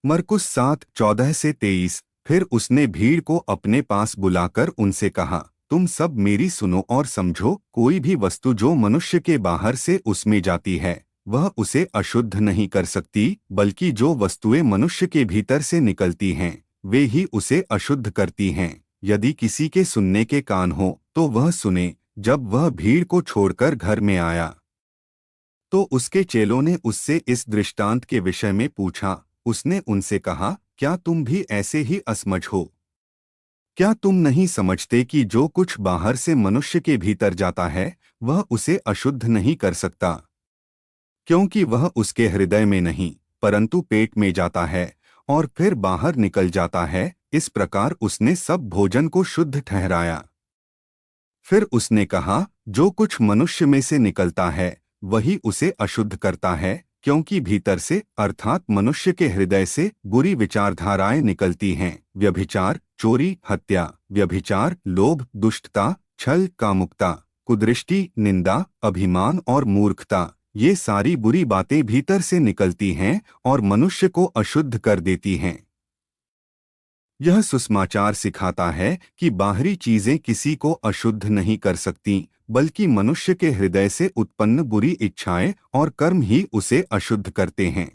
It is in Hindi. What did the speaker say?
मरकुस 7:14 से 23। फिर उसने भीड़ को अपने पास बुलाकर उनसे कहा, तुम सब मेरी सुनो और समझो, कोई भी वस्तु जो मनुष्य के बाहर से उसमें जाती है वह उसे अशुद्ध नहीं कर सकती, बल्कि जो वस्तुएं मनुष्य के भीतर से निकलती हैं वे ही उसे अशुद्ध करती हैं। यदि किसी के सुनने के कान हो तो वह सुने। जब वह भीड़ को छोड़कर घर में आया तो उसके चेलों ने उससे इस दृष्टांत के विषय में पूछा। उसने उनसे कहा, क्या तुम भी ऐसे ही असमझ हो? क्या तुम नहीं समझते कि जो कुछ बाहर से मनुष्य के भीतर जाता है वह उसे अशुद्ध नहीं कर सकता, क्योंकि वह उसके हृदय में नहीं परंतु पेट में जाता है और फिर बाहर निकल जाता है। इस प्रकार उसने सब भोजन को शुद्ध ठहराया। फिर उसने कहा, जो कुछ मनुष्य में से निकलता है वही उसे अशुद्ध करता है, क्योंकि भीतर से अर्थात मनुष्य के हृदय से बुरी विचारधाराएं निकलती हैं। व्यभिचार, चोरी, हत्या, व्यभिचार, लोभ, दुष्टता, छल, कामुकता, कुदृष्टि, निंदा, अभिमान और मूर्खता, ये सारी बुरी बातें भीतर से निकलती हैं और मनुष्य को अशुद्ध कर देती हैं। यह सुसमाचार सिखाता है कि बाहरी चीजें किसी को अशुद्ध नहीं कर सकती, बल्कि मनुष्य के हृदय से उत्पन्न बुरी इच्छाएं और कर्म ही उसे अशुद्ध करते हैं।